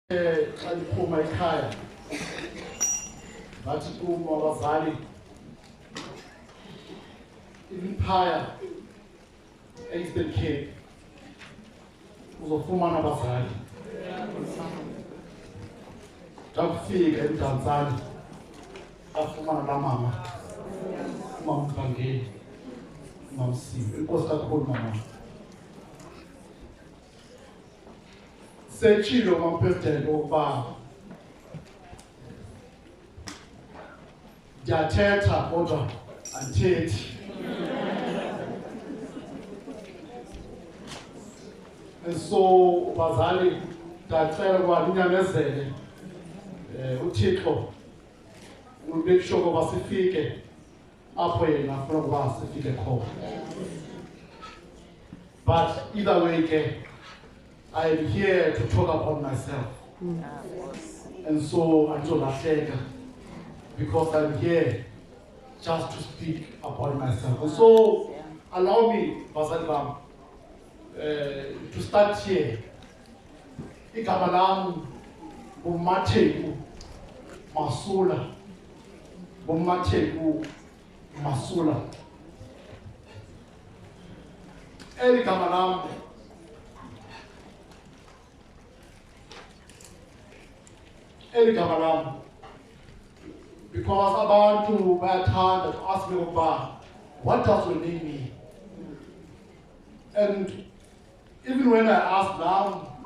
Xa ndiphuma ekhaya ngathi kum abazali iliphaya e-Eastern Cape uzofumana abazali. Ndakufika eMdantsane ndafumana laa mama, umama Mphangeli, umama Siwe. Enkosi kakhulu mama. Setshilo umama President ukuba ndiyathetha kodwa andithethi. So bazali ndacela ukuba ninyamezele uThixo make sure ukuba sifike apho yena afuna ukuba sifike khona. But either way ke I'm here to talk about myself. And so I told Matheko, because I'm here just to speak about myself. And so allow me, Bazali Bam, to start here. Igama lami Matheko Masola. Matheko Masola. Igama lami eligama lami because abantu bayathanda to ask me ukuba what does your name mean? And even when I ask now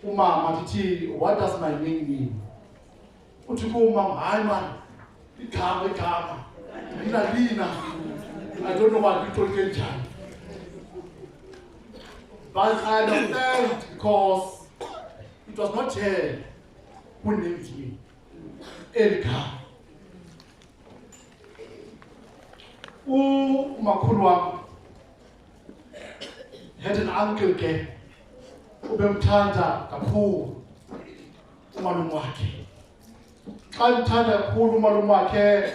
umama ndithi what does my name mean? Uthi kumama hayi man igama lina I don't know what you told njani. But I understand because it was not her who named me. Erika. Umakhulu wami had an uncle ke ubemthanda kakhulu umalume wakhe. Xa ndithanda kakhulu umalume wakhe,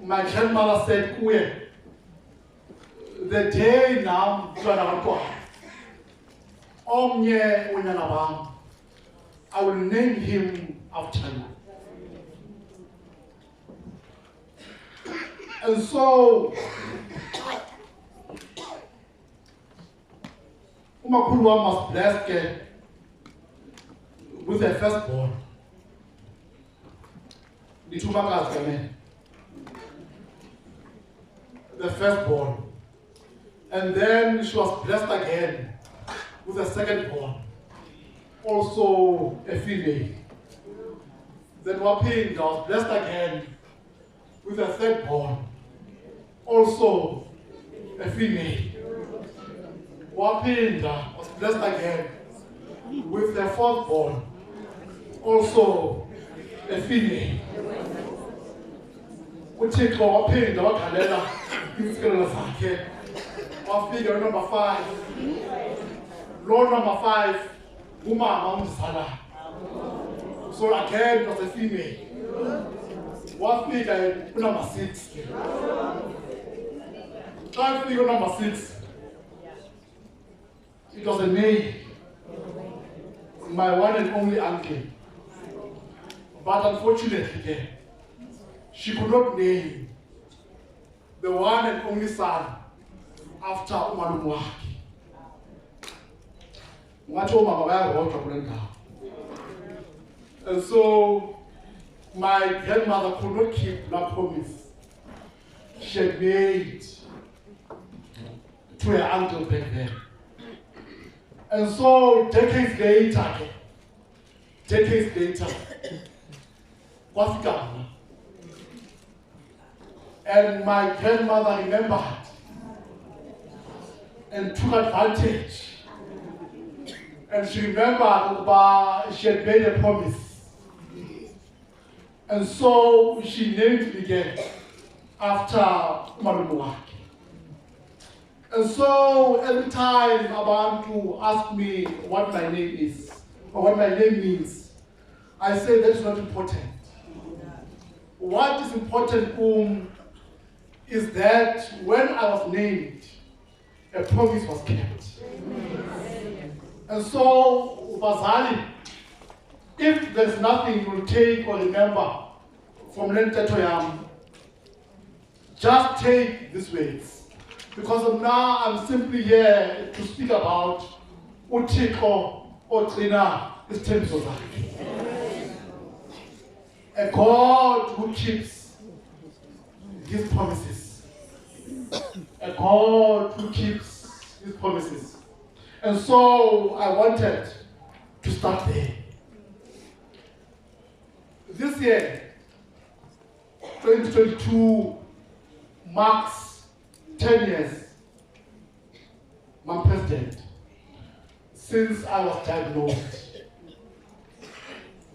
my grandmother said kuye, the day nam mntwana kaNtwana omnye wonyana bam, I will name him after you. And so, umakhulu wami was blessed with her firstborn. The firstborn. And then she was blessed again with a secondborn. Also a female. Then Wapinda was blessed again with a thirdborn, also a female. Wapinda was blessed again with a fourthborn, also a female. Uthixo waphinda wagalela izikelelo zakhe wafika number 5. Lord number 5. Umama umzala. So again it was a female. Wafika number 6. Xa fika number 6. It was a male. My one and only uncle. But unfortunately, she could not name the one and only son after umalume wakhe. And so my grandmother could not keep that promise she had made to her uncle back then. And so decades later, wafika. And my grandmother remembered and took advantage. And she remembered she had made a promise. And so she named me again after umalume wakhe. And so every time abantu ask me what my name is, or what my name means, I say that is not important. What is important is that when I was named, a promise was kept. And so Ubazali, if there's nothing you'll take or remember from Lenteto Yam, just take these words. Because now I'm simply here to speak about Utiko or Trina is Temsoza. A God who keeps his promises. A God who keeps his promises. And so I wanted to start there. This year, 2022, marks 10 years, my president, since I was diagnosed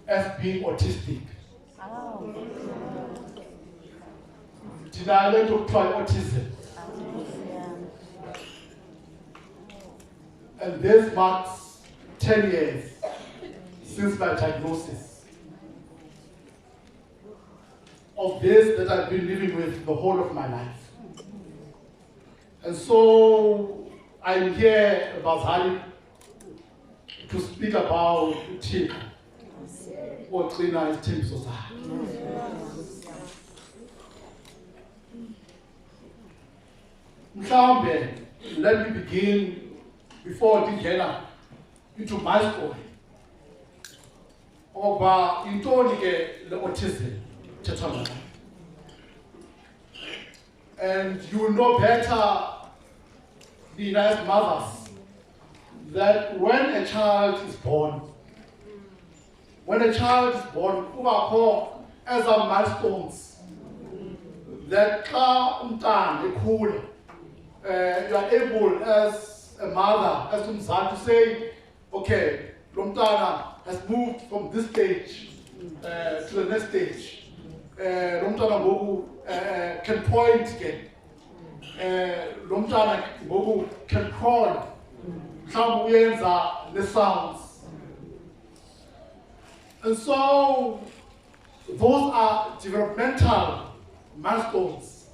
as being autistic. Did I learn to try autism? And this marks 10 years since my diagnosis of this that I've been living with the whole of my life. And so I'm here, Bazali, to speak about Tika, or Trina is Team Society. Mhlawumbe, let me begin before ndingena into my story. Oba intoni ke le autism thetha ngalo. And you will know better, being as mothers, that when a child is born, kubakho as a milestones that xa umntana ekhula, you are able as a mother, as umzali, to say, okay, lo mntana has moved from this stage to the next stage. Lo mntana ngoku can point again. Lo mntana ngoku can crawl. Mhlawumbe uyenza the sounds. And so those are developmental milestones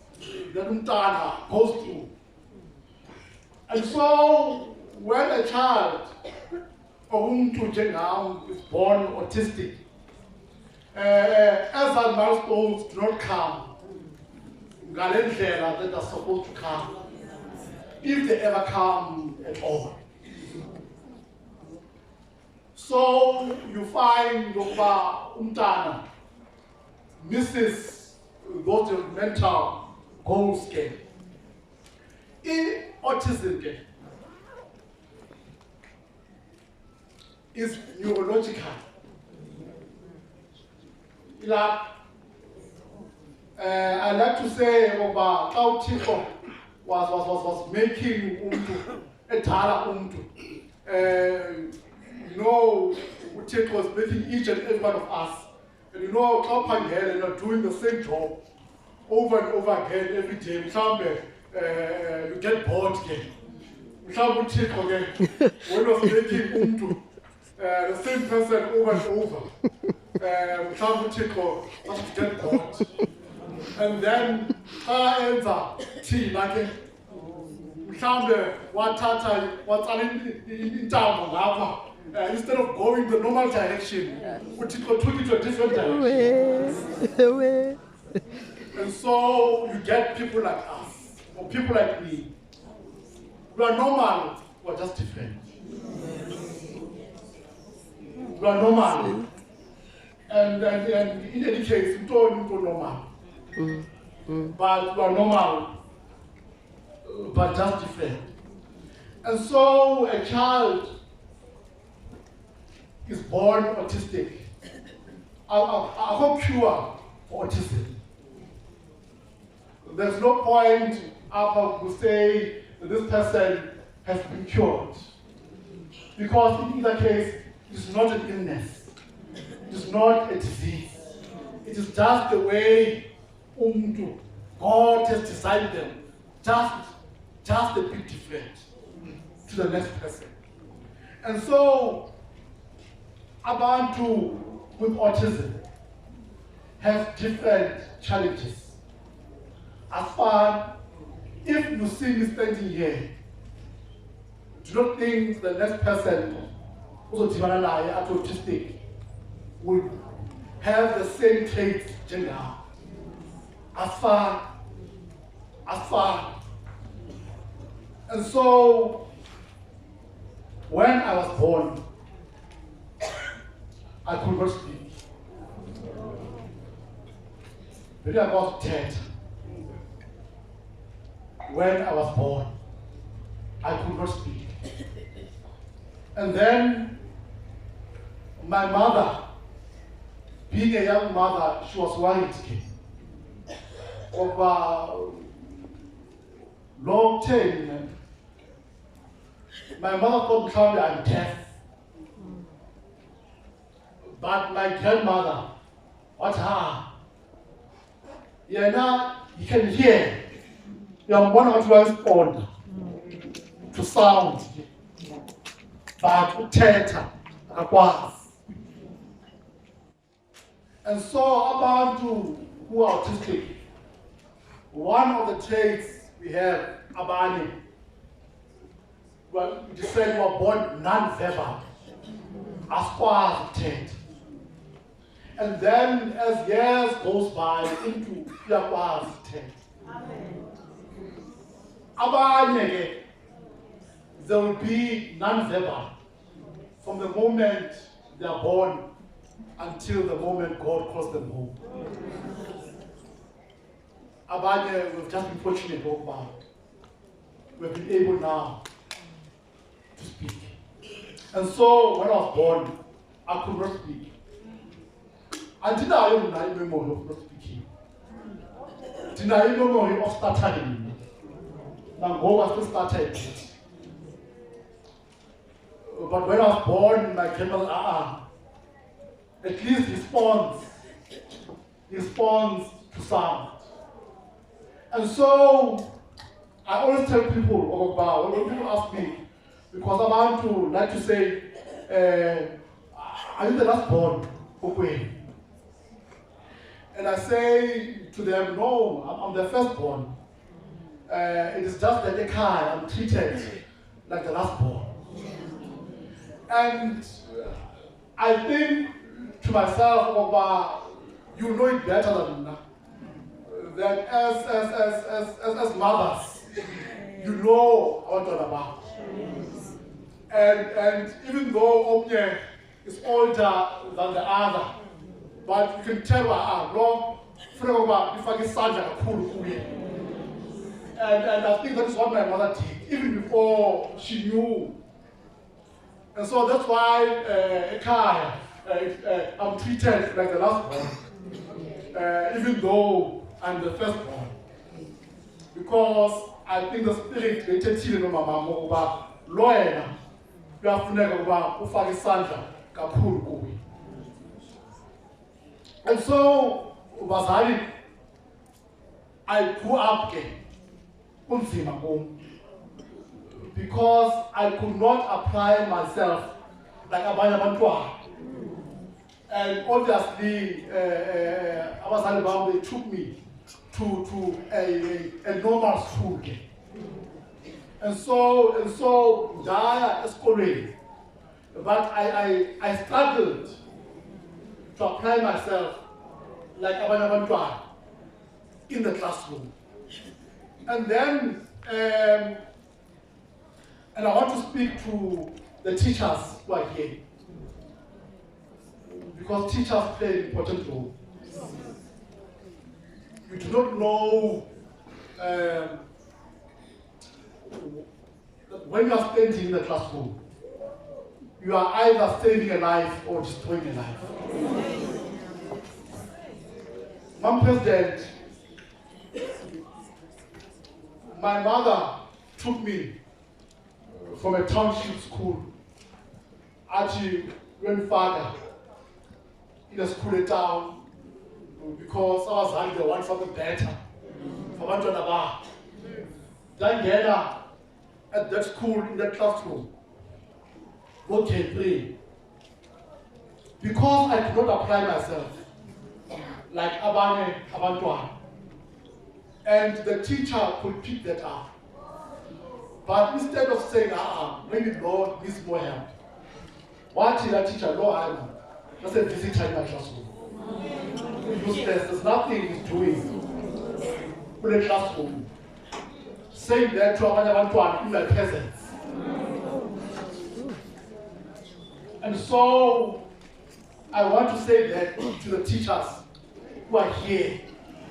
that umntana goes through. And so when a child or umuntu njengawo is born autistic, as our milestones do not come ngale ndlela that are supposed to come, if they ever come at all. So you find that umntana misses those developmental goals. In autism is neurological. I like to say about how Tiko was making umuntu, edala umuntu. You know, Tiko was making each and every one of us. And you know, Klapangel, and doing the same job over and over again every day. You get bored again. When was making umuntu, the same person over and over. You get bored. And then ends up tea like instead of going the normal direction, we took it to a different direction. And so you get people like us, or people like me, who are normal, who are just different. We are normal. And in any case, we don't go normal. But we are normal, but just different. And so a child is born autistic. I hope cure for autism. There's no point to say that this person has been cured. Because in either case, it is not an illness. It is not a disease. It is just the way God has designed them. Just a bit different to the next person. And so, abantu with autism have different challenges. As far if you see me standing here, do not think the next person uzodibana naye athi autistic will have the same traits njengawe. Asifani. And so when I was born, I could not speak. Really about dead. When I was born, I could not speak. And then my mother, being a young mother, she was worried of long term. My mother thought probably I'm deaf. But my grandmother, what her? Yeah, now you can hear. You are one of those respond to sound. But theatre, akwazi. And so abantu who are autistic, one of the traits we have, abanye, well, it is said we are born non-verbal, asikwazi ukuthetha. And then as years goes by into uyakwazi ukuthetha. Abanye ke, they will be non-verbal from the moment they are born until the moment God calls them home. Abanye, we've just been fortunate about. We've been able now to speak. And so when I was born, I could not speak. Until I am not memory of not speaking. Until I am memory of stuttering. Now go was to started. But when I was born, my grandmother, at least responds to sound. And so I always tell people about when people ask me, because I want to like to say, are you the last born? Okay. And I say to them, no, I'm the firstborn. It is just that the car I'm treated like the last born. And I think to myself, you know it better than me. That as mothers, you know what it's all about. And even though Omye is older than the other, but you can tell and I think that is what my mother did, even before she knew. And so that's why I'm treated like the last one, even though I'm the firstborn. Because I think the spirit created children of my mama, lawyer, you have to know ufake isandla kakhulu kuwe. And so, I grew up because I could not apply myself like abanye abantwana. And obviously, they took me to a normal school. And so, Daya escorted. But I struggled to apply myself like abanye abantwana in the classroom. And then, and I want to speak to the teachers who are here, because teachers play an important role. You do not know when you are standing in the classroom, you are either saving a life or destroying a life. Madam President, my mother took me from a township school. Actually, grandfather in a school in town because I was like, they want something better. For one to bar. Then at that school in that classroom. Okay, pray. Because I could not apply myself like Abane Abantwan. And the teacher could pick that up. But instead of saying, maybe Lord needs more help, What did that teacher know? I'm just a visitor in my classroom. Useless, there's nothing he's doing in the classroom. Saying that to one in my presence. And so I want to say that to the teachers who are here,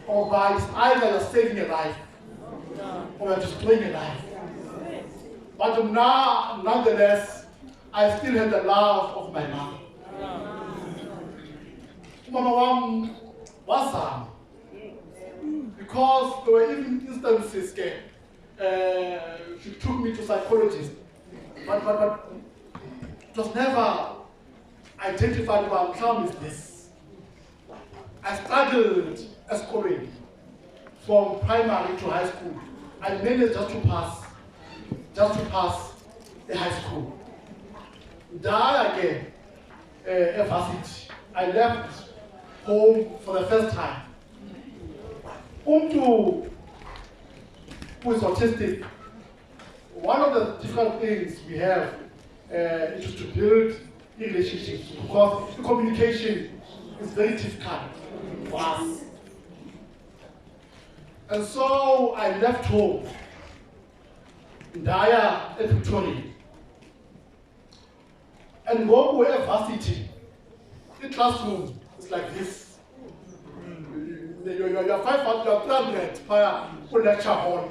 or by either you're saving a life or you're destroying a life. But now, nonetheless, I still have the love of my mom. Mama was because there were even instances she took me to psychologist, but it was never identified what harm is this. I struggled schooling from primary to high school. I managed just to pass the high school. Then again, varsity. I left home for the first time. Who is autistic, one of the difficult things we have is to build relationships, because the communication is very difficult for us. And so I left home in Daya at Victoria. And go to varsity. The classroom is like this. You're 500, you're 300 per lecture hall.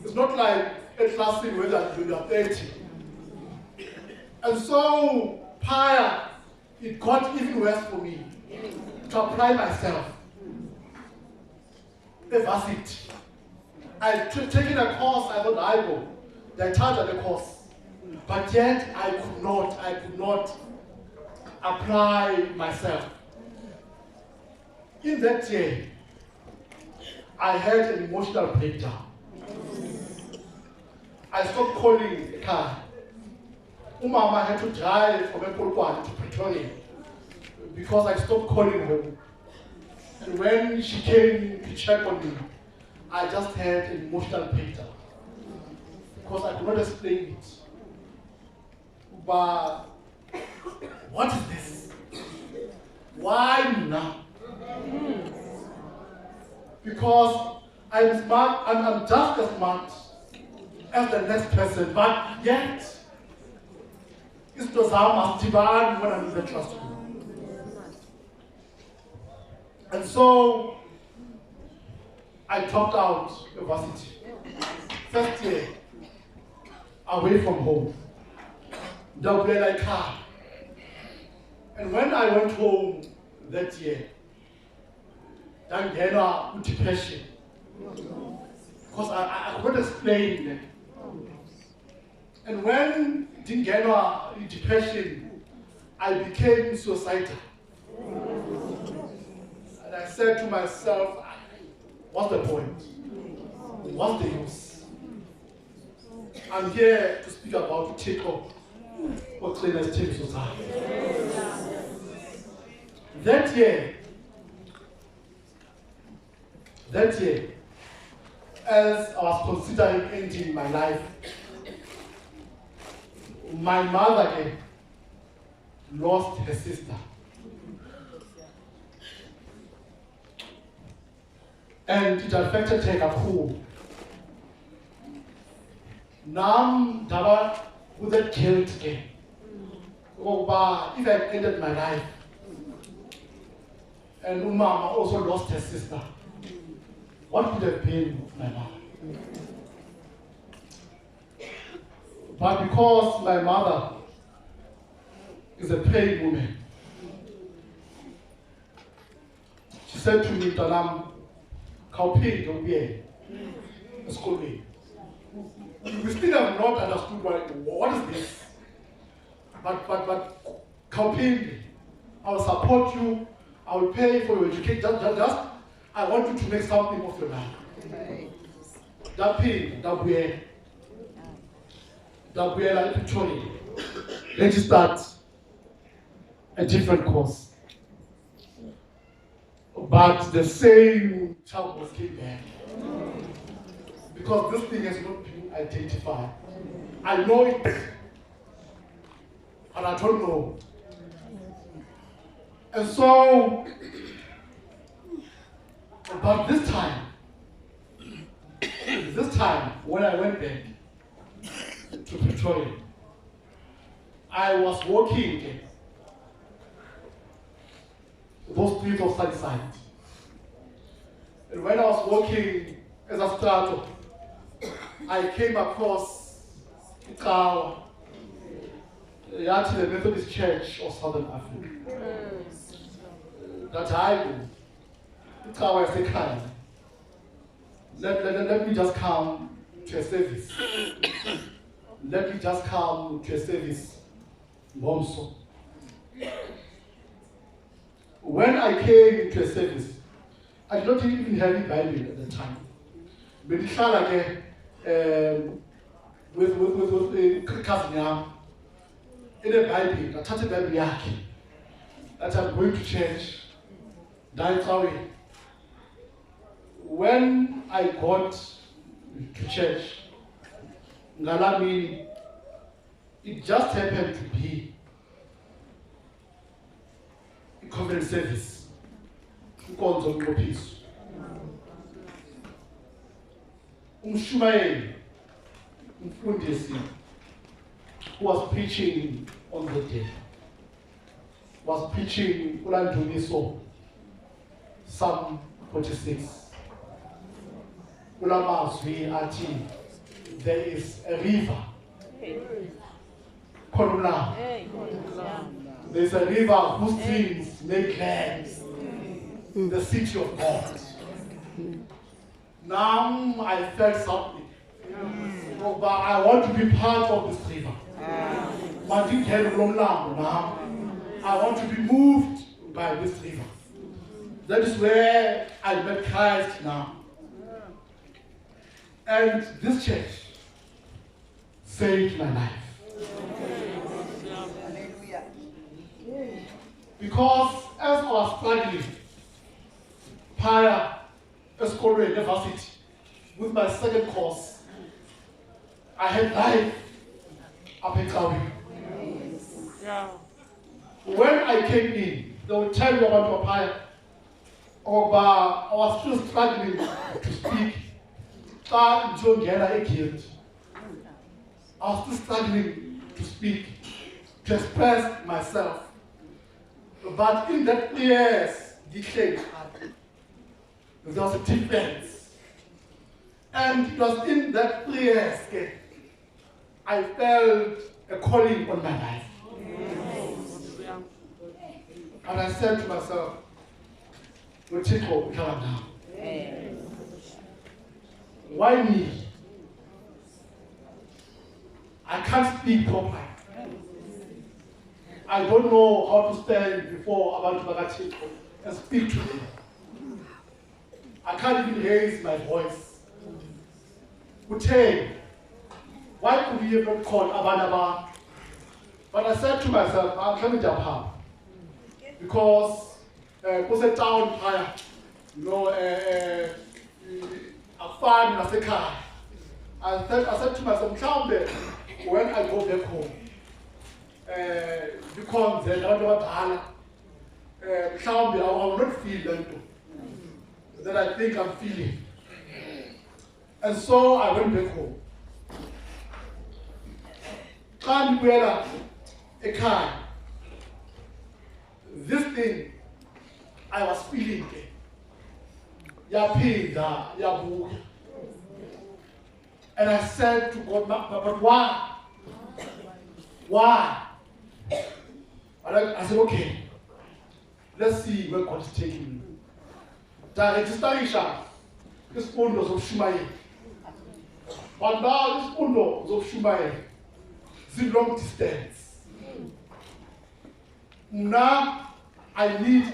It's not like a classroom where you're 30. And so, it got even worse for me to apply myself. The varsity. I'd taken a course, I thought I go. They charged the course. But yet, I could not apply myself. In that year, I had an emotional breakdown. I stopped calling the car. Umama had to drive from Epolokwane to Pretoria because I stopped calling home. And when she came to check on me, I just had an emotional breakdown because I could not explain it. But what is this? Why now? Because I'm just as smart as the next person, but yet it's the same when I'm in the classroom. And so I dropped out university. First year, away from home. Double like car. And when I went home that year, then came depression. Because I couldn't explain it. And when I didn't get depression, I became suicidal. And I said to myself, what's the point? What's the use? I'm here to speak about Matheko for Cleaners Team Society. That year, as I was considering ending my life, my mother lost her sister. And it affected her kakhulu. Now, Daba with that guilt again. If I had ended my life, and Mama also lost her sister, what would have been my mother? But because my mother is a praying woman, she said to me, Tanam, Kaupin, don't be a school day. We still have not understood what is this. But Kaupin, I will support you, I will pay for your education. Just I want you to make something of your life. That pain, that way, like Victoria. Let's start a different course. But the same child was came back. Because this thing has not been identified. I know it. And I don't know. And so, but this time, when I went back to Pretoria, I was walking again. Those streets of Sunnyside. And when I was walking as a starter, I came across Ikawa, the Methodist Church of Southern Africa. That I do. Ikawa is a kind. Let me just come to a service. Let me just come to a service. Also. When I came to a service, I did not even have a Bible at the time. But it's like with a cousin in a Bible, I touched a Bible that I'm going to church. That's how when I got to church, Ngalami, it just happened to be a covenant service. Umshumayeli, umfundisi, who was preaching on the day, was preaching Ulandumiso, Psalm 46. Ulamazwi athi, there is a river. Koluna. There is a river whose streams make glad the city of God. Now I felt something. But I want to be part of this river. Now I want to be moved by this river. That is where I met Christ now. And this church saved my life. Because as I was struggling prior to school university with my second course, I had life up in Kawi. When I came in, they would tell me about Papaya. I was still struggling to speak. I was still struggling to speak, to express myself. But in that place, there was a difference. And it was in that place I felt a calling on my life. And I said to myself, Matheko, come now. Why me? I can't speak properly. I don't know how to stand before about Matheko and speak to him. I can't even raise my voice. Why could he have not called Abanaba? But I said to myself, I'm coming to Japan. Because it was a town prior, a farm in Africa. I said to myself, when I go back home, because I will not feel that I think I'm feeling. And so I went back home. This thing I was feeling, and I said to God, but why? Why? I said, okay, let's see where God is taking me. This window of Shumai. But now this window of Shumai is a long distance. Now I need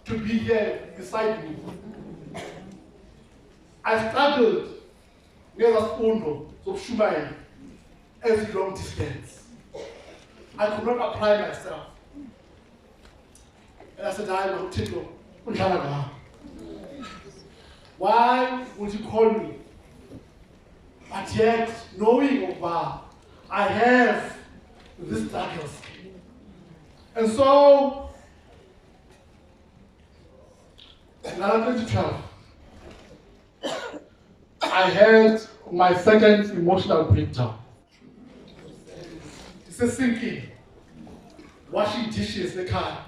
to be here beside me. I struggled near the window of Shumai as a long distance. I could not apply myself. And I said, I will take you. Why would you call me? But yet, knowing I have these struggles. And so, in 2012, I had my second emotional breakdown. It's a sinking, washing dishes in the car,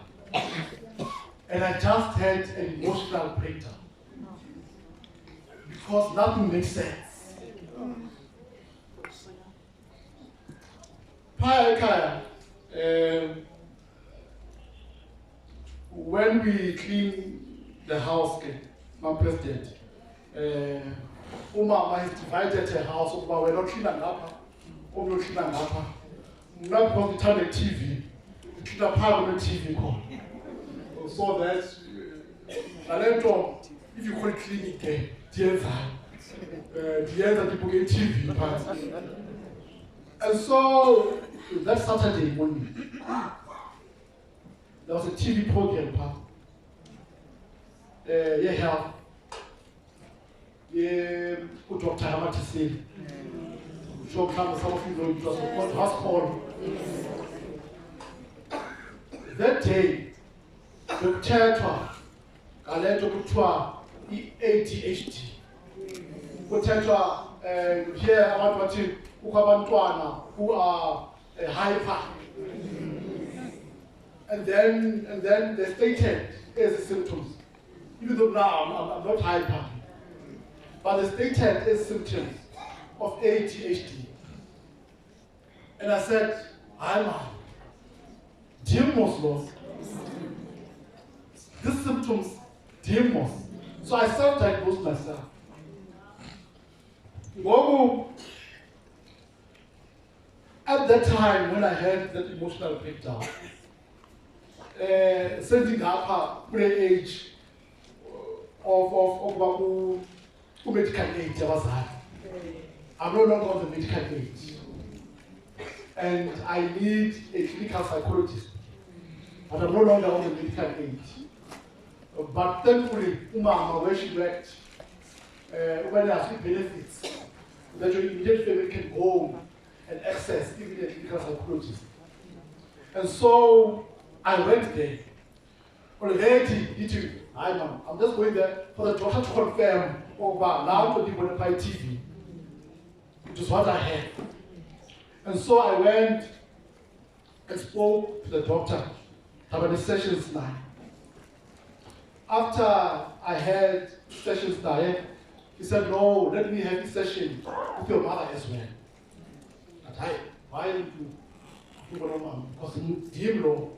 and I just had an emotional breakdown because nothing makes sense. Prior, when we clean the house, my president, Umama has divided her house, we're not cleaning up, we're not cleaning up. Not because we turn the TV, we clean up part of the TV call. So that, if you call it cleaning game, the other people get TV part. And so, that Saturday morning, there was a TV program part. Help. Dr. Hamatisi. Some of you know it was called hospital. That day, the theatre, I led to ADHD. The theatre, here I want to who are hyper. And then they stated as symptoms. Even though now I'm not hyper, but they stated as symptoms of ADHD. And I said, I'm demos loss. These symptoms, demos. So I self-diagnosed myself. At that time, when I had that emotional breakdown, sending up to the age of medical aid, I'm no longer on the medical aid. And I need a clinical psychologist. But I'm no longer on the medical aid. But thankfully, Umama, where she worked, when there are benefits, that your immediate family can go and access even a clinical psychologist. And so I went there. Already, I'm just going there for the doctor to confirm now to be on TV. Which is what I had. And so I went and spoke to the doctor about the sessions now. After I had sessions now, he said, no, let me have a session with your mother as well. Why did you do mom? Because you know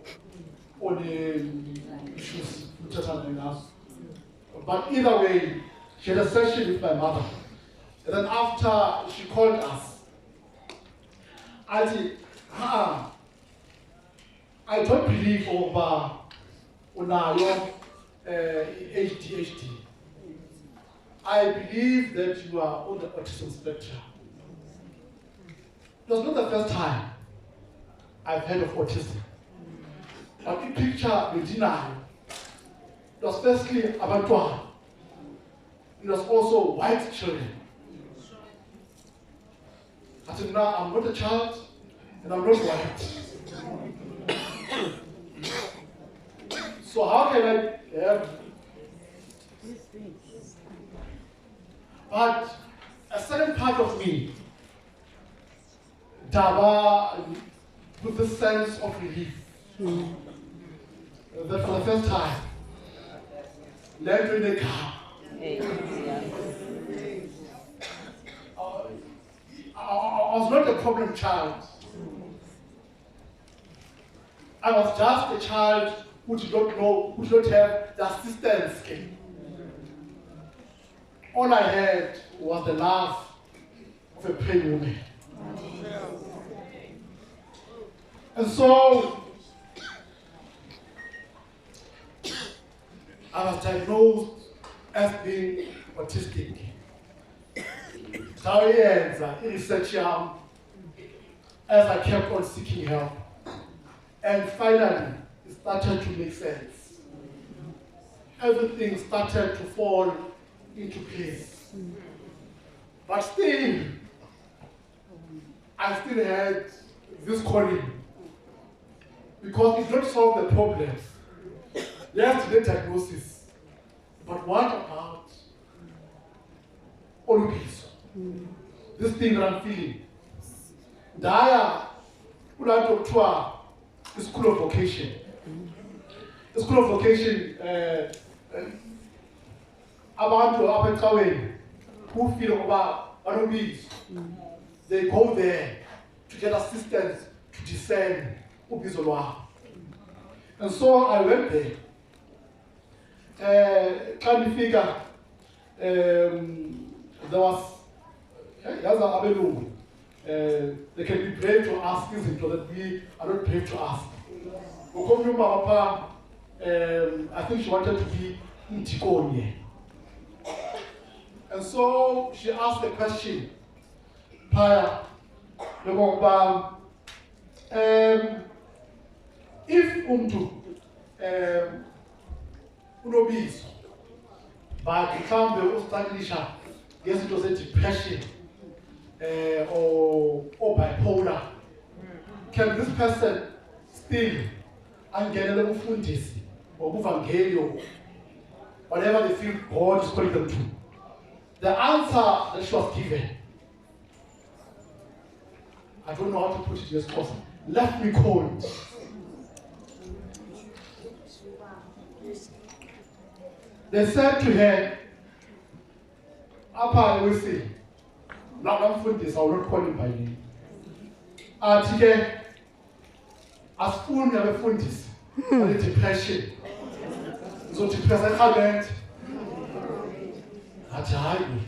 on the issues with us. But either way, she had a session with my mother. And then after she called us, I said, I don't believe over your ADHD. I believe that you are on the autism spectrum. It was not the first time I've heard of autism. But you picture the denial. It was firstly Abantwana. It was also white children. I said, now I'm not a child and I'm not white. So how can I have? But a certain part of me, Daba, with the sense of relief, that for the first time, led in the car. I was not a problem child. I was just a child who did not know, who did not have the assistance. All I had was the laugh of a praying woman. And so, I was diagnosed as being autistic. So in research, as I kept on seeking help. And finally, it started to make sense. Everything started to fall into place. But still, I still had this calling Because it don't solve the problem. Yes, the diagnosis. But what about Olubiso? This thing that I'm feeling. Daya, Ulanto the school of vocation. The school of vocation, abantu abaqaweni who feel about Olubiso. They go there to get assistance to discern ubizo lwabo. And so I went there. Xa nifika there was yaza abelungu, they can be brave to ask izinto that we are not brave to ask. Ukomnye umama pha, I think she wanted to be umtikonye. And so she asked the question, phaya yokokuba if umuntu unobizo but mhlawumbe ustrugglisha ngezinto ze-depression or bipolar, can this person still angenele ubufundisi or ubuvangelio, whatever they feel God is calling them to? The answer that she was given, I don't know how to put it just because left me cold. They said to her, Apa, I will say, I will not call him by name. Atike, as full never fundis, or the depression. So depression comment. Ajayi.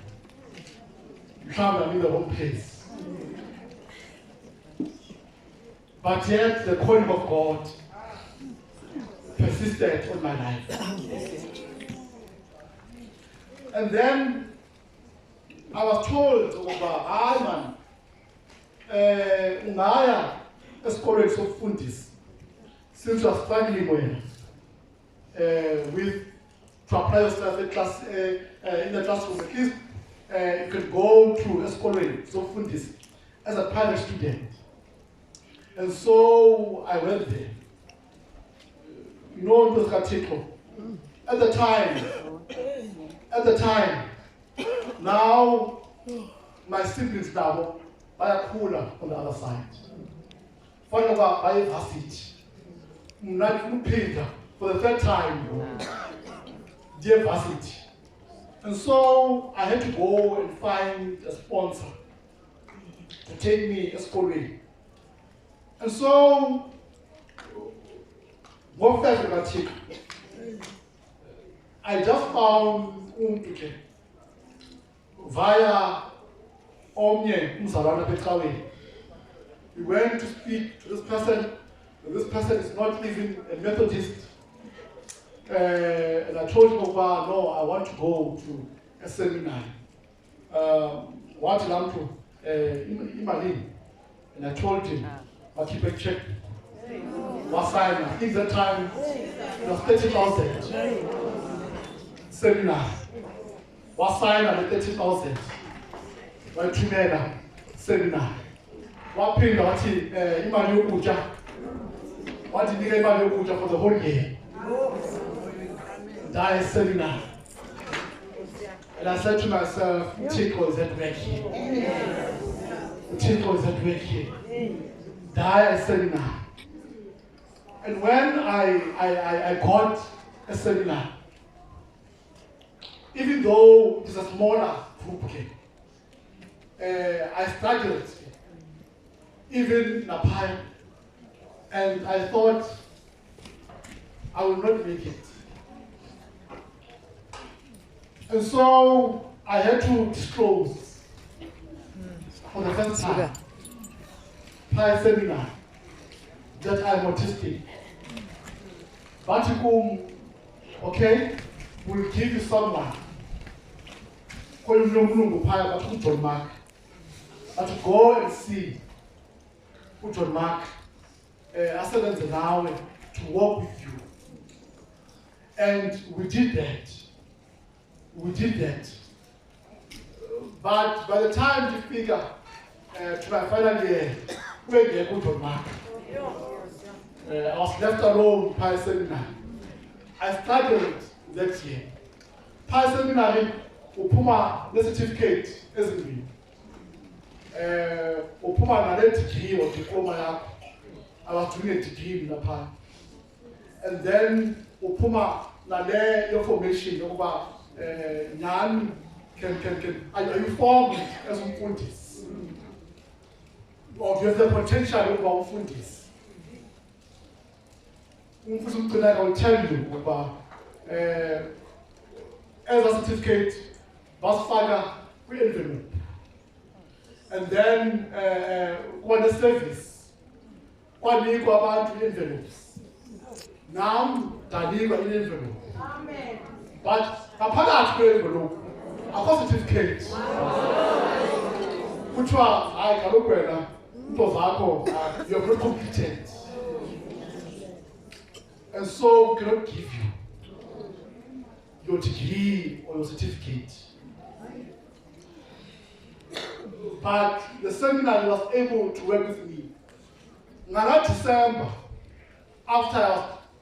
You can't be in the wrong place. But yet the calling of God persisted on my life. And then I was told about ungaya esikolweni sokufundisa, since you are struggling with to apply yourself in class in the classroom, at least you can go to esikolweni sokufundisa as a private student. And so I went there. You know, Matheko. At the time, now my siblings now are cooler on the other side. For varsity, for the third time, dear varsity. And so I had to go and find a sponsor to take me a school. And so, what I just found Umtuke via Omye Umzalana Petrawe. We went to speak to this person. This person is not even a Methodist. And I told him, no, I want to go to a seminar. What I'm to Imali. And I told him, I'll keep a check. What sign? I think that time it was 30,000. Seminar. What sign at 30,000? Why Tumena seminar? What pin got Imanu Uja? What did you Imanu Uja for the whole year? That seminar. And I said to myself, Tico is at work here. Tico is at work here. That seminar. And when I got a seminar, even though it's a smaller group, I struggled, even Napai, and I thought I will not make it. And so I had to disclose for the first time, Pi seminar, that I'm autistic. Matheko, okay, we'll give you someone. John Mark. But go and see John Mark. I said now to work with you. And we did that. But by the time you figure to my final year, we get John Mark. I was left alone by seminar. I struggled that year. By seminar, Upuma the certificate isn't Upuma na degree or diploma. I was doing a degree in Nepal. And then Upuma na there information over Nan are you formed as Umfundis? Or do you have the potential of Umfundis? Umfundis, I will tell you about as a certificate, Basfaga, we envelope. And then what the service, what we go about envelopes. Now, Daniel envelope. Amen. But apart from envelope, a certificate. Which one I can look at you're not competent. And so we cannot give you your degree or your certificate. But the seminar was able to work with me. Now, December, after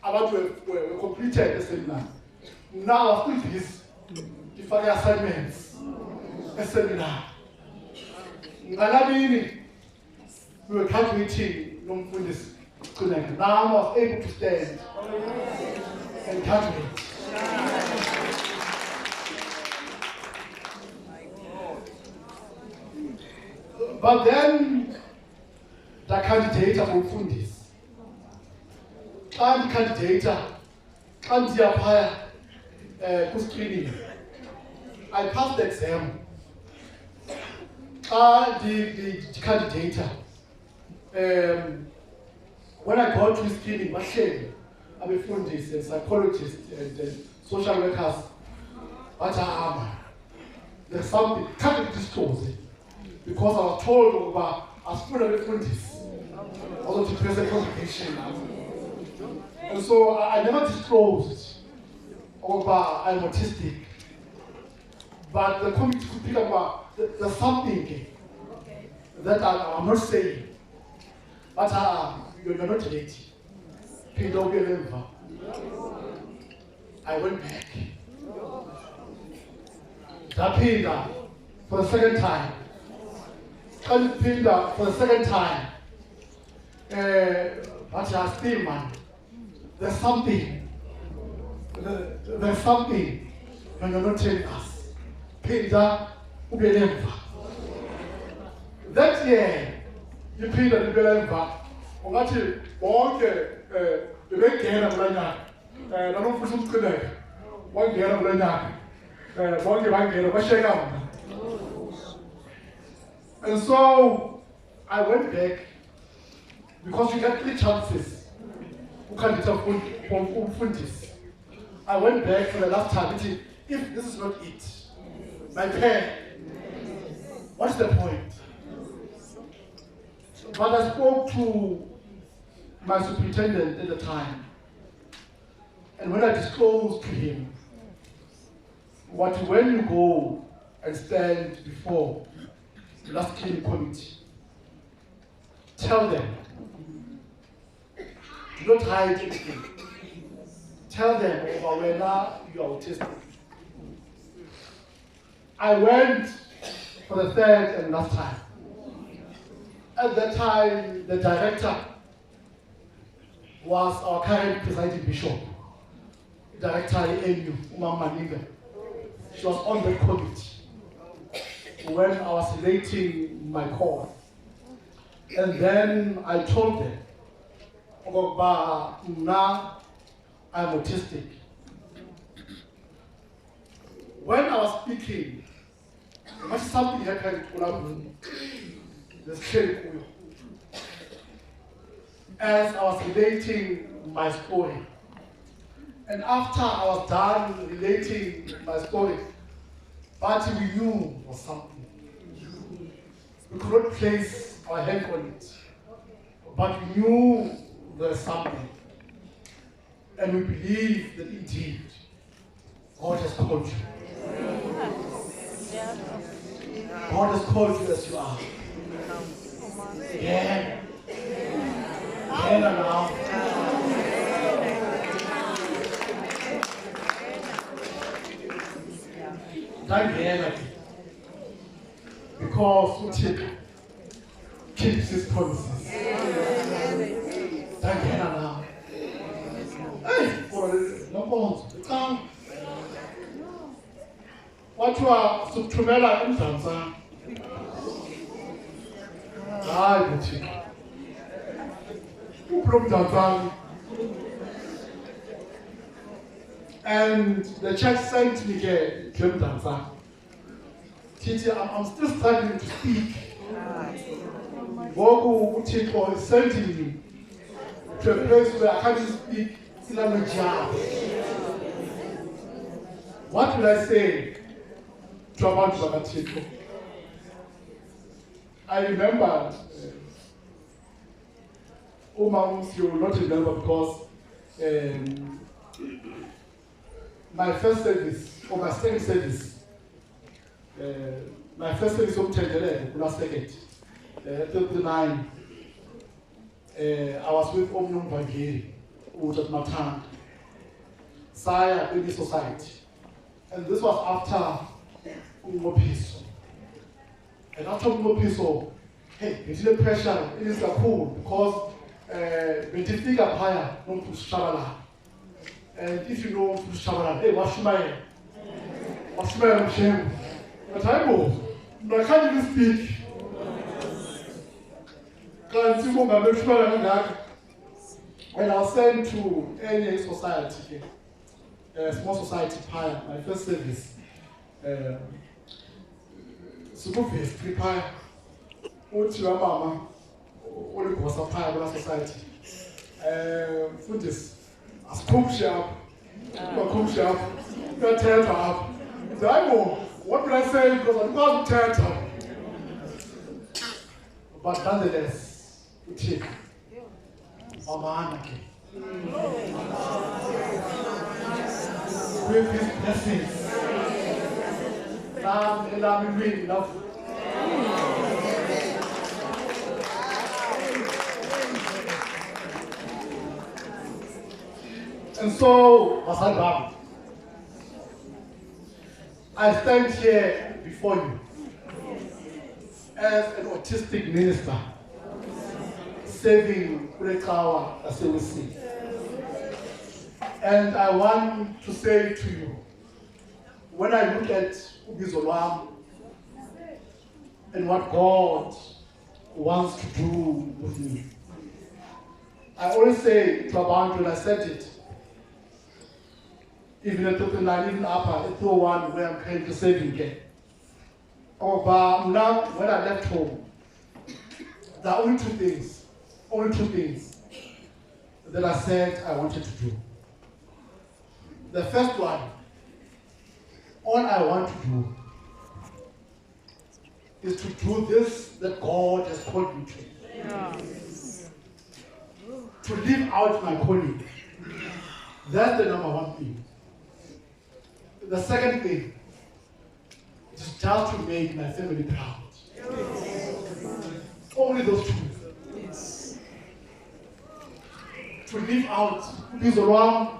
I about to completed the seminar, now I still this different assignments, a seminar. We were calculating non-Buddhist connect. Now I was able to stand and calculate. But then the candidate for Fundis. And candidate and the apply screening. I passed the exam. The candidate. When I got to screening, I'm a Fundis, a psychologist, and social workers. But there's something can't disclose it. Because I was told about as full of Fundis, also to present complication. And so I never disclosed over I'm autistic. But the committee could pick up there's something that I'm not saying. But you're not ready. I went back. That for the second time. For the second time. But I still, man. There's something. There's something when you're not telling us. That year, you paid the Belenva. On that you walk the big game of Lana. I don't know for some connect. One game of Lana. One game of Shagam. And so I went back because you get 3 chances. Who can get from Fundis? I went back for the last time. If this is not it, my pen, what's the point? But I spoke to my superintendent at the time. And when I disclosed to him, when you go and stand before the last cleaning committee, tell them, do not hide anything. Tell them about whether you are autistic. I went for the 3rd and last time. At that time, the director was our current presiding bishop, Director Enu Umamaniga. She was on the committee when I was relating my call. And then I told them, now I'm autistic. When I was speaking, something happened as I was relating my story. And after I was done relating my story, but we knew was something. We could not place our hand on it, but we knew there was something. And we believe that indeed God has called you. God has called you as you are. Yeah. Ndangena nawe. Ndangena ke. Because uThixo keeps his promises. Ndangena nawe. Hey, nonkonzo, cha. Wathiwa sukuthumela eMzantsi. Hayi uThixo. Uplo and the church sent me to Mzantsi. Teacher, I'm still struggling to speak. Ngoku uThixo is sending me to a place where I can't speak in language. What will I say to about Matheko? I remember, Moms, you will not remember because my first service, or my second service, my first service of Tendele, last second, 39, I was with Omnium Vangeli, who was at Matan, Saya Baby Society. And this was after Umopiso. And after Umopiso, hey, it's the pressure, it is cool because when you think up higher, not to Shabala. And if you know to Shabala, hey, what's my shame? But I know, I can't even speak. Can't you go and I was sent to any society, a small society pie, my first service. Superface, prepare, what your mama, what it was a pie of society. Food is a scoop shop, you're teared up. So I know, what did I say? Because I'm not teared up. But nonetheless, we take Amanaki. With his blessings. Love. And so, Masada, I stand here before you as an autistic minister, saving Urekawa as we see. And I want to say to you, when I look at Ubizolwam and what God wants to do with me, I always say to Abantu, and I said it, even at Tottenham, even upper, at 201, where I'm trying to save again. But now, when I left home, there are only two things that I said I wanted to do. The first one, all I want to do is to do this that God has called me to. Yes. To live out my calling. That's the number one thing. The second thing is just to make my family proud. Yes. Only those two. Yes. To live out this around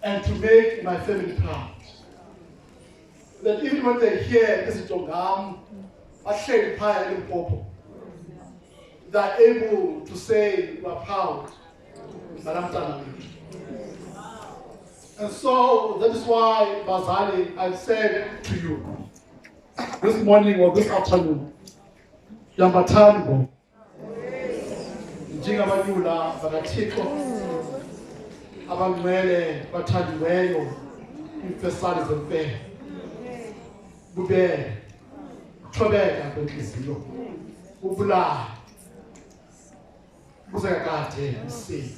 and to make my family proud. That even when they hear this Jongam, I share Paya and Popo, they're able to say, we're proud, Madam. And so that is why, Bazali, I've said to you this morning or this afternoon, Yambatango, Jingamanula, Matheko, Abangwele, Batanduelo, Infesales and Fair, Bube, Trobeka, Bekisilo, Ubula, Buzakate, see.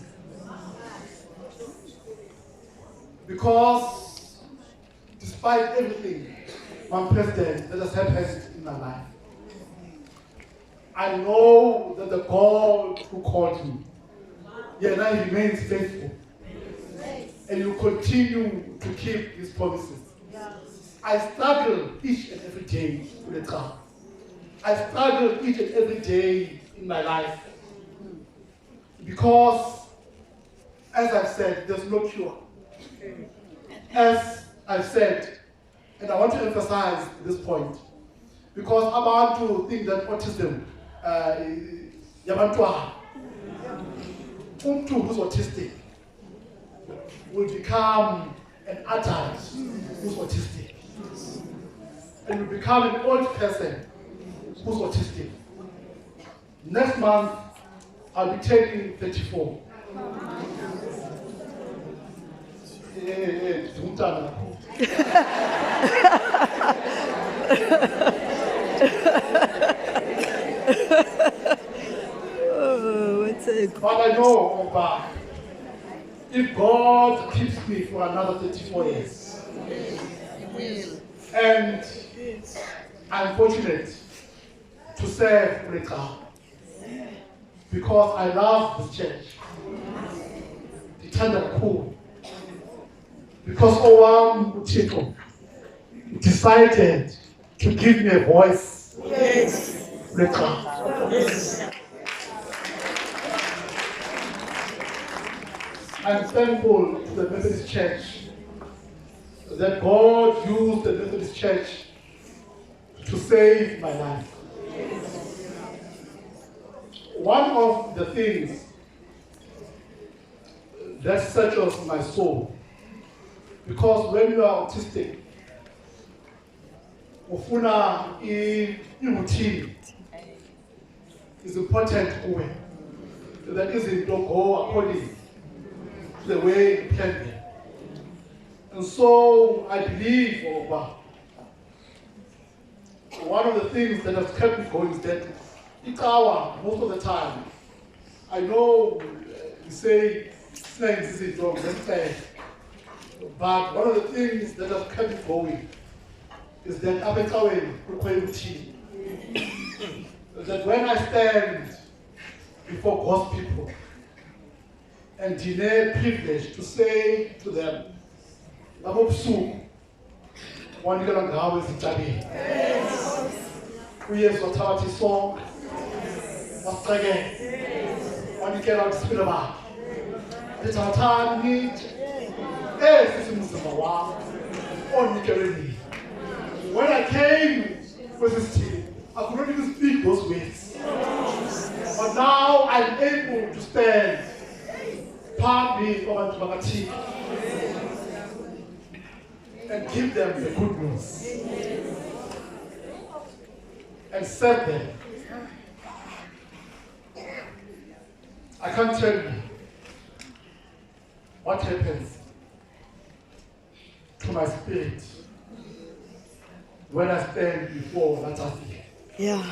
Because despite everything, one president that has happened in my life, I know that the God who called me, now he remains faithful. And you continue to keep his promises. I struggle each and every day with the trial. I struggle each and every day in my life. Because, as I've said, there's no cure. As I've said, and I want to emphasize this point, because I want to think that autism, umuntu who's autistic will become an adult who's autistic, and will become an old person who's autistic. Next month, I'll be turning 34. But I know, if God keeps me for another 34 years, and I'm fortunate to serve Matheko, because I love this church, the tender cool, because Matheko decided to give me a voice. Yes. Matheko. Yes. I'm thankful to the Methodist Church that God used the Methodist Church to save my life. One of the things that searches my soul, because when you are autistic, ufuna routine is important kuwe. That isn't to go according to the way it can be. And so I believe, one of the things that has kept me going is that most of the time, I know you say snakes is wrong, but one of the things that has kept me going is that that when I stand before God's people and deny privilege to say to them, yes, what about his song? What's again? When you get out the about it's our time need. Yes, this is when I came with this team, I could not even speak those words. But now I'm able to stand partly over my team and give them the good news and serve them. I can't tell you what happens to my spirit when I stand before that. Yeah.